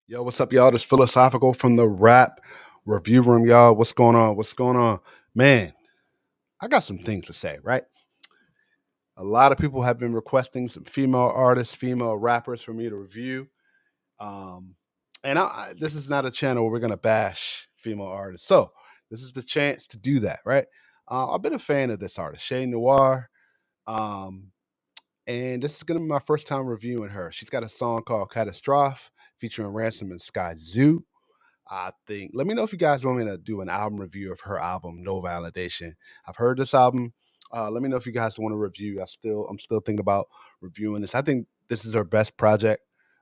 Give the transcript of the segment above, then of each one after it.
Yo, what's up, y'all? This Philosophical from the Rap Review Room, y'all. What's going on? What's going on? Man, I got some things to say, right? A lot of people have been requesting some female artists, female rappers for me to review. Um, and this is not a channel where we're going to bash female artists. So this is the chance to do that, right? I've been a fan of this artist, Noir. Um, and this is going to be my first time reviewing her. She's got a song called Katastwof featuring Ransom and Skyzoo. I think. Let me know if you guys want me to do an album review of her album, No Validation. I've heard this album. Let me know if you guys want to review. I'm still thinking about reviewing this. I think this is her best project,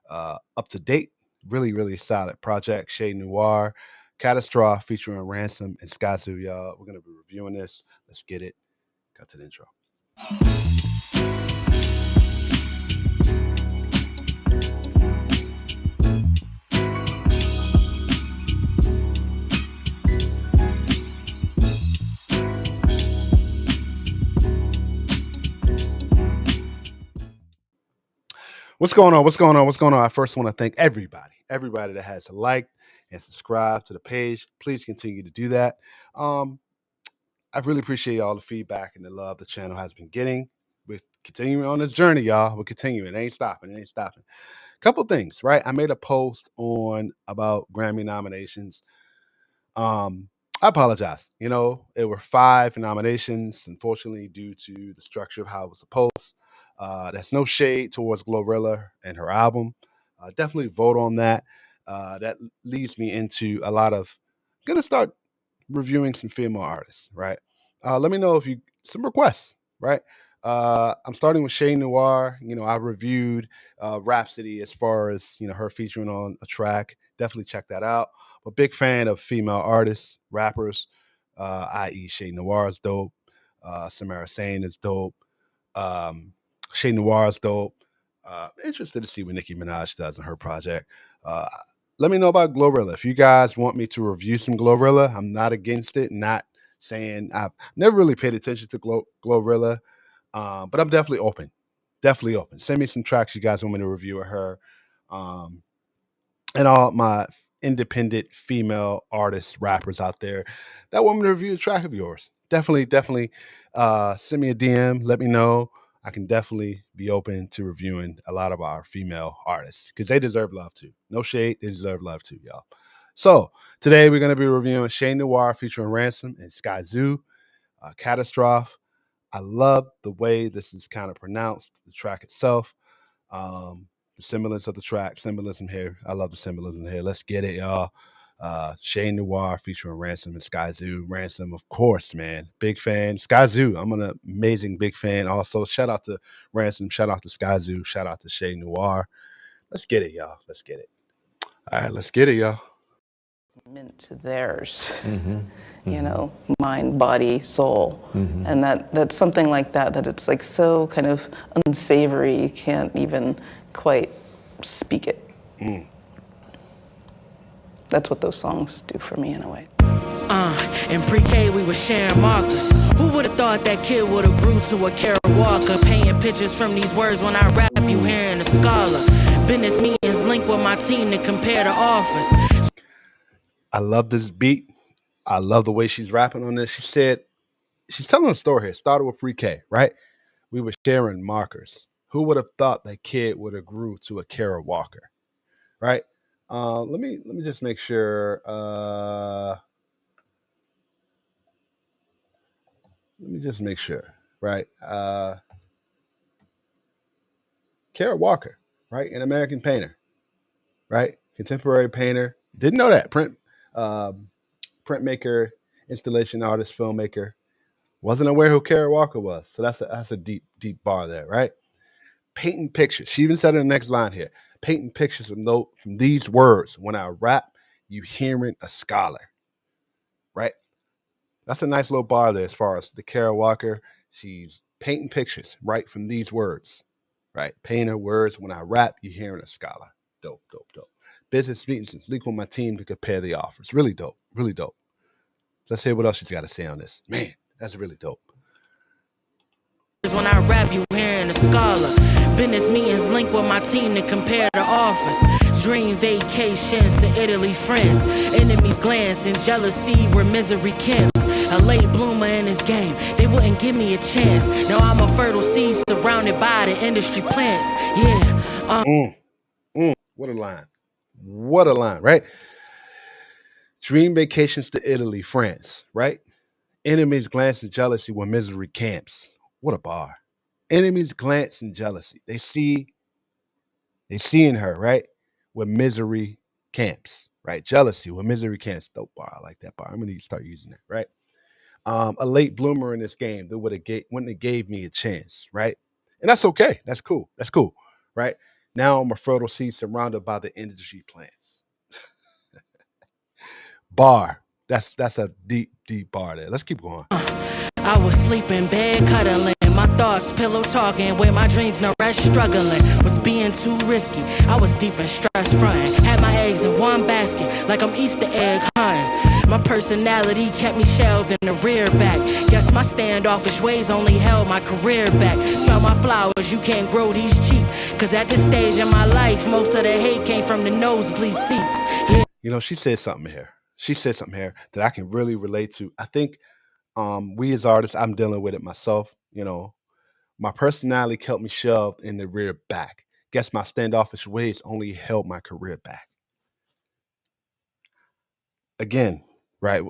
up to date. Really, really solid project. Shay Noir, Katastwof featuring Ransom and Skyzoo. Y'all, we're gonna be reviewing this. Let's get it. Got to the intro. What's going on? What's going on? What's going on? I first want to thank everybody that has liked and subscribed to the page. Please continue to do that. I really appreciate all the feedback and the love the channel has been getting. We're continuing on this journey, y'all. We're continuing. It ain't stopping. It ain't stopping. Couple things, right? I made a post on about Grammy nominations. I apologize. There were 5 nominations, unfortunately, due to the structure of how it was supposed. That's no shade towards Glorilla and her album. Definitely vote on that. That leads me into a lot of gonna start reviewing some female artists, right? Let me know if you some requests, right? I'm starting with Shay Noir. I reviewed Rhapsody as far as her featuring on a track. Definitely check that out. But big fan of female artists, rappers, i.e. Shay Noir is dope. Samara Sane is dope. Shay Noir is dope. Interested to see what Nicki Minaj does in her project. Let me know about Glorilla. If you guys want me to review some Glorilla, I'm not against it. Not saying I've never really paid attention to Glorilla, but I'm definitely open. Definitely open. Send me some tracks you guys want me to review of her. And all my independent female artists, rappers out there that want me to review a track of yours. Definitely send me a DM. Let me know. I can definitely be open to reviewing a lot of our female artists because they deserve love too. No shade, they deserve love too, y'all. So today we're going to be reviewing Shay Noir featuring Ransom and Skyzoo, Katastwof. I love the way this is kind of pronounced, the track itself. The semblance of the track, symbolism here. I love the symbolism here. Let's get it, y'all. Shay Noir featuring Ransom and Skyzoo. Ransom, of course, man. Big fan. Skyzoo, I'm an amazing big fan. Also, shout out to Ransom, shout out to Skyzoo, shout out to Shay Noir. Let's get it, y'all. Let's get it. All right, let's get it, y'all. Meant to theirs, mind, body, soul. And that's something like that it's like so kind of unsavory, you can't even quite speak it. That's what those songs do for me in a way. In pre-K we were sharing markers. Who would have thought that kid would have grew to a Kara Walker? Painting pictures from these words when I rap, you hearing a scholar. Business meetings linked with my team to compare the offers. I love this beat. I love the way she's rapping on this. She said, she's telling a story here. Started with pre-K, right? We were sharing markers. Who would have thought that kid would have grew to a Kara Walker, right? Let me just make sure. Let me just make sure, right? Kara Walker, right? An American painter, right? Contemporary painter. Didn't know that. Printmaker, installation artist, filmmaker. Wasn't aware who Kara Walker was. So that's a deep bar there, right? Painting pictures. She even said in the next line here, painting pictures from these words. When I rap, you hearing a scholar, right? That's a nice little bar there as far as the Kara Walker. She's painting pictures, right, from these words, right? Painting her words. When I rap, you hearing a scholar. Dope. Business meetings linked with my team to compare the offers. Really dope. Let's hear what else she's got to say on this. Man, that's really dope. When I rap, you hearing a scholar. Business meetings linked with my team to compare the offers. Dream vacations to Italy, France. Enemies glance and jealousy were misery camps. A late bloomer in this game, they wouldn't give me a chance. Now I'm a fertile seed surrounded by the industry plants. Yeah, What a line. What a line, right? Dream vacations to Italy, France, right? Enemies glance and jealousy when misery camps. What a bar. Enemies glance and jealousy. They see in her, right? When misery camps, right? Jealousy when misery camps. Dope bar. I like that bar. I'm gonna need to start using that, right? A late bloomer in this game that wouldn't have gave me a chance, right? And that's okay. That's cool. That's cool, right? Now I'm a fertile seed surrounded by the industry plants. Bar. That's a deep, deep bar there. Let's keep going. I was sleeping bed cuddling, my thoughts pillow talking, with my dreams no rest struggling. Was being too risky, I was deep in stress frontin'. Had my eggs in one basket, like I'm Easter egg hunting. My personality kept me shelved in the rear back. Guess my standoffish ways only held my career back. Smell my flowers, you can't grow these cheap. Cause at this stage in my life, most of the hate came from the nosebleed seats. Yeah. You know, she said something here. She said something here that I can really relate to. I think we as artists, I'm dealing with it myself. You know, my personality kept me shoved in the rear back. Guess my standoffish ways only held my career back. Again, right?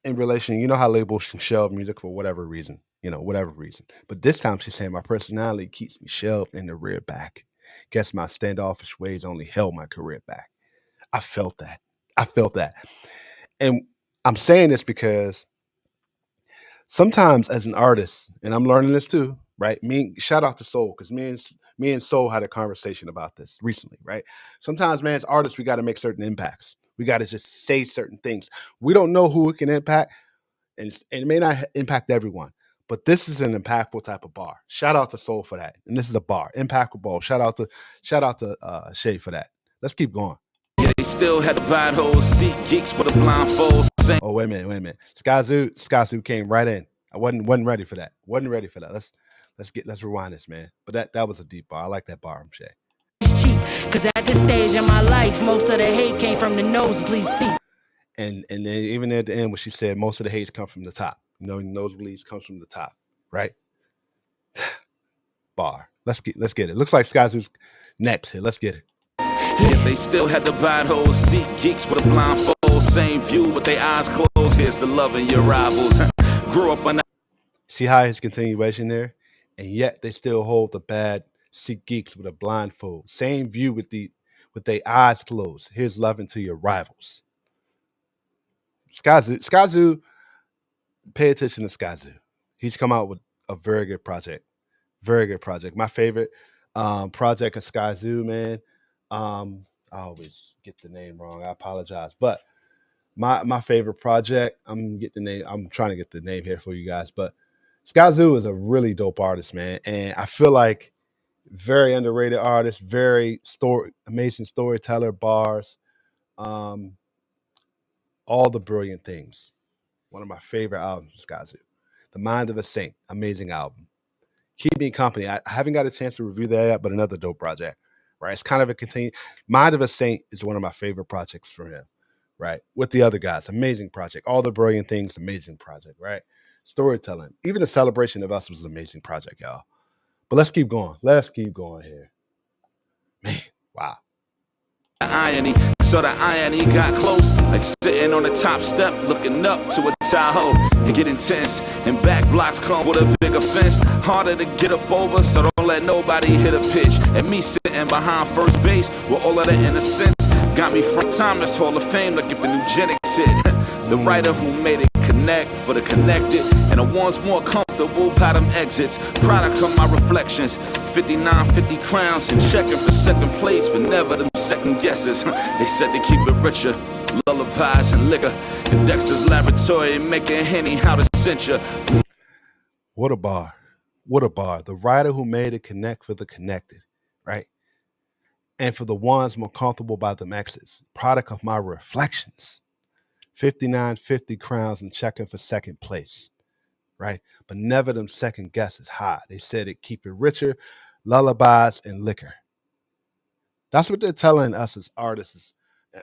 In relation, you know how labels can shelve music for whatever reason, whatever reason. But this time she's saying my personality keeps me shelved in the rear back. Guess my standoffish ways only held my career back. I felt that. I felt that. And I'm saying this because sometimes as an artist, and I'm learning this too, right? Shout out to Soul, because me and Soul had a conversation about this recently, right? Sometimes, man, as artists, we got to make certain impacts. We got to just say certain things. We don't know who it can impact, and it may not impact everyone. But this is an impactful type of bar. Shout out to Soul for that. And this is a bar, impactful bar. Shout out to Shay for that. Let's keep going. Yeah, they still had the bad seat geeks with a blindfold. Oh, wait a minute. Skyzoo came right in. I wasn't ready for that. Wasn't ready for that. Let's rewind this, man. But that was a deep bar. I like that bar from Shay. Cause at this stage in my life, most of the hate came from the nosebleed seat. And then even at the end when she said most of the hates come from the top. Nosebleeds comes from the top, right? Bar. Let's get it. Looks like Skyzoo's next here. Let's get it. Yeah, they still had the bad seat geeks with a blindfold. Same view with their eyes closed. Here's the love in your rivals. Grew up on. See how his continuation there? And yet they still hold the bad seat geeks with a blindfold. Same view with their eyes closed. Here's love into your rivals. Skyzoo, pay attention to Skyzoo. He's come out with a very good project. Very good project. My favorite project of Skyzoo, man. I always get the name wrong. I apologize. But my favorite project, I'm trying to get the name here for you guys. But Skyzoo is a really dope artist, man. And I feel like very underrated artist, very amazing storyteller, bars, all the brilliant things. One of my favorite albums, Skyzoo. The Mind of a Saint, amazing album. Keep Me Company. I haven't got a chance to review that yet, but another dope project, right? It's kind of a continue. Mind of a Saint is one of my favorite projects from him, right? With the other guys, amazing project. All the brilliant things, amazing project, right? Storytelling. Even the Celebration of Us was an amazing project, y'all. But let's keep going. Let's keep going here. Man, wow. Irony, so the irony got close, like sitting on the top step, looking up to a Tahoe. It get intense, and back blocks come with a bigger fence. Harder to get up over, so don't let nobody hit a pitch. And me sitting behind first base with all of the innocence got me from Thomas Hall of Fame, like if the Eugenics hit. The writer who made it connect for the connected, and the ones more comfortable by them exits. Product of my reflections, 59, 50 crowns, and checking for second place, but never them second guesses. They said they keep it richer, lullabies and liquor. In Dexter's laboratory, making Henny how to censure. What a bar. What a bar. The writer who made it connect for the connected, right? And for the ones more comfortable by them exits. Product of my reflections. 59, 50 crowns and checking for second place, right? But never them second guesses high. They said it keep it richer, lullabies and liquor. That's what they're telling us as artists.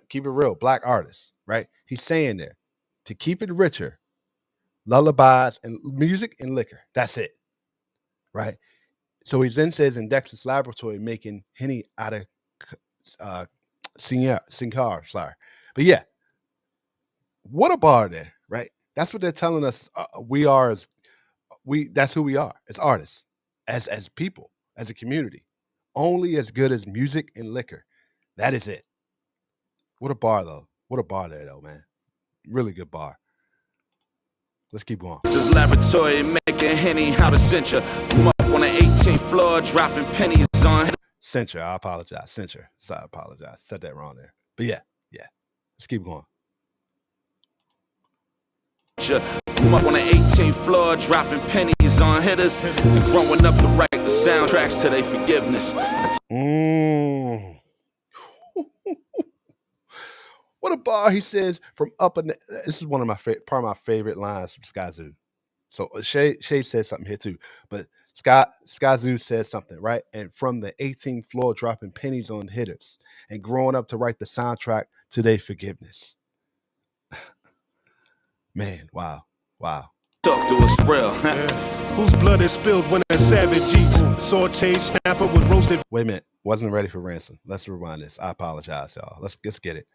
Keep it real, black artists, right? He's saying there to keep it richer, lullabies and music and liquor. That's it, right? So he then says in Dexter's laboratory making Henny out of uh, Sincar, sorry. But yeah, what a bar there, right? That's what they're telling us. We are as that's who we are as artists, as people, as a community. Only as good as music and liquor. That is it. What a bar though. What a bar there though, man. Really good bar. Let's keep going. This laboratory making Henny how to censure. From up on the 18th floor, dropping pennies on. Censure. I apologize. Censure. So I apologize. Said that wrong there. But yeah. Let's keep going. From up on the 18th floor, dropping pennies on hitters, and growing up to write the soundtracks to their forgiveness. What a bar, he says, from up in the, this is one of my part of my favorite lines from Skyzoo. So Shay says something here too, but Skyzoo says something, right? And from the 18th floor, dropping pennies on hitters and growing up to write the soundtrack to their forgiveness. Man, wow. Talk to us real. Whose blood is spilled when a savage eats? Sauteed snapper with roasted. Wait a minute, wasn't ready for Ransom. Let's rewind this. I apologize, y'all. Let's get it.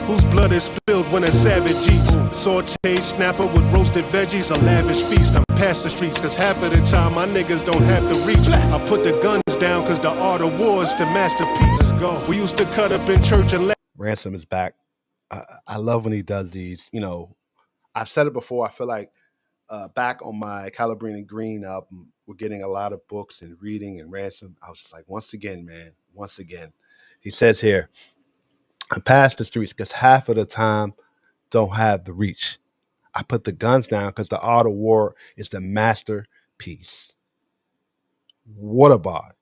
Whose blood is spilled when a savage eats? Sauteed snapper with roasted veggies, a lavish feast. I'm past the streets, cause half of the time my niggas don't have to reach. I put the guns down, cause the art of war is the masterpiece. We used to cut up in church and Ransom is back. I love when he does these. You know, I've said it before. I feel like back on my Calibrine Green album, we're getting a lot of books and reading and Ransom. I was just like, once again, man, once again. He says here, I pass the streets because half of the time don't have the reach. I put the guns down because the art of war is the masterpiece. What a bar.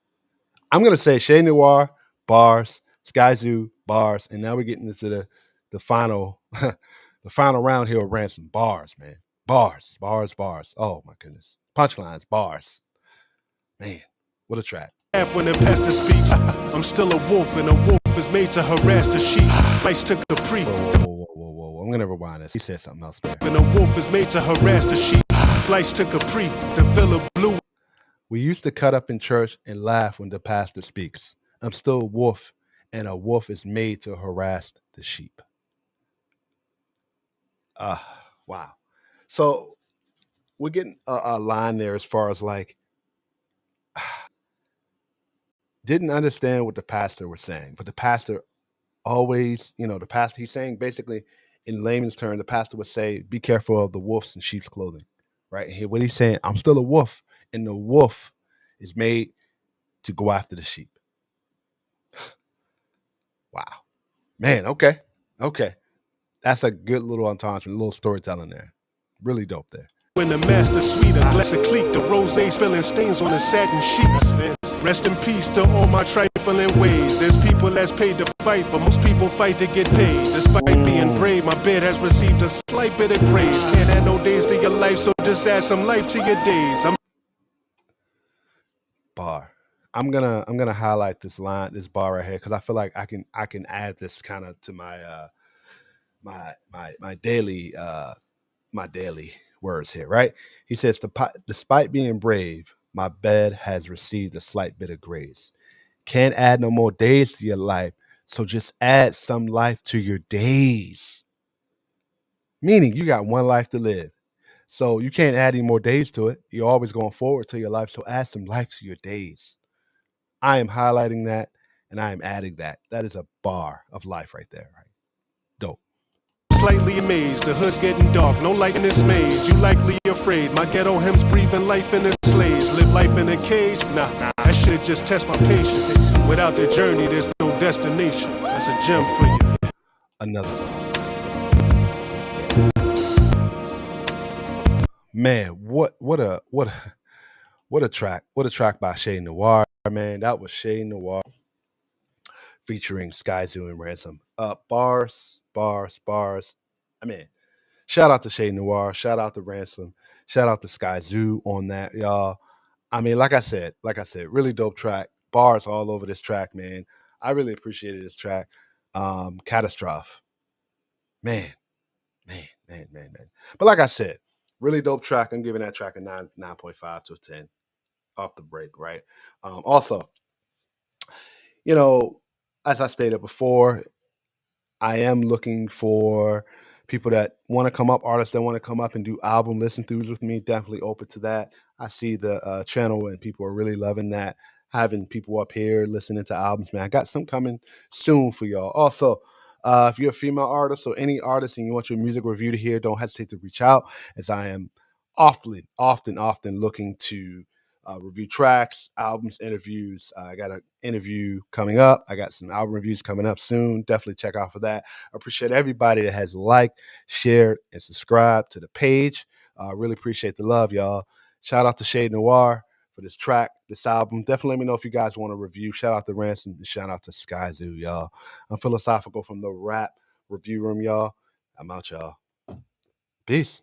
I'm going to say Chez Noir, bars, Skyzoo, bars, and now we're getting into the final the final round here with Ransom. Bars, man. Bars. Oh, my goodness. Punchlines, bars. Man, what a track. when the pastor speaks. I'm still a wolf, and a wolf is made to harass the sheep. Flights to Capri. Whoa. I'm going to rewind this. He said something else there. And a wolf is made to harass the sheep. Flights to Capri, the Villa Blue. We used to cut up in church and laugh when the pastor speaks. I'm still a wolf, and a wolf is made to harass the sheep. Wow. So we're getting a line there as far as like, didn't understand what the pastor was saying, but the pastor always, the pastor, he's saying basically in layman's terms, the pastor would say, be careful of the wolves in sheep's clothing, right? And here, what he's saying, I'm still a wolf, and the wolf is made to go after the sheep. Wow. Man, okay. That's a good little entendre, a little storytelling there. Really dope there. When the master sweet, a glass of clique, the rosé spilling stains on the satin sheets. Rest in peace to all my trifling ways. There's people that's paid to fight, but most people fight to get paid. Despite being brave, my bed has received a slight bit of grace. Can't add no days to your life, so just add some life to your days. Bar. I'm gonna highlight this line, this bar right here, because I feel like I can add this kind of to my my daily words here, right? He says, despite being brave, my bed has received a slight bit of grace. Can't add no more days to your life, so just add some life to your days. Meaning you got one life to live. So you can't add any more days to it. You're always going forward to your life, so add some life to your days. I am highlighting that, and I am adding that. That is a bar of life right there, right? Dope. Slightly amazed, the hood's getting dark, no light in this maze. You likely afraid, my ghetto hymns breathing life in the slaves. Live life in a cage? Nah, that shit just test my patience. Without the journey, there's no destination. That's a gem for you. Another one. Man, what a track. What a track by Chez Noir, man. That was Chez Noir featuring Skyzoo and Ransom. Bars. I mean, shout out to Chez Noir, shout out to Ransom, shout out to Skyzoo on that, y'all. I mean, like I said, really dope track. Bars all over this track, man. I really appreciated this track. Katastwof. Man, man. But like I said, really dope track. I'm giving that track a 9.5 to a 10 off the break, right? Also, as I stated before, I am looking for people that want to come up, artists that want to come up and do album listen throughs with me. Definitely open to that. I see the channel and people are really loving that. Having people up here listening to albums, man. I got some coming soon for y'all. Also, if you're a female artist or any artist and you want your music reviewed here, don't hesitate to reach out, as I am often looking to review tracks, albums, interviews. I got an interview coming up. I got some album reviews coming up soon. Definitely check out for that. I appreciate everybody that has liked, shared, and subscribed to the page. Really appreciate the love, y'all. Shout out to Shade Noir for this track, this album. Definitely let me know if you guys want a review. Shout out to Ransom and shout out to Skyzoo, y'all. I'm Philosophical from the Rap Review Room, y'all. I'm out, y'all. Peace.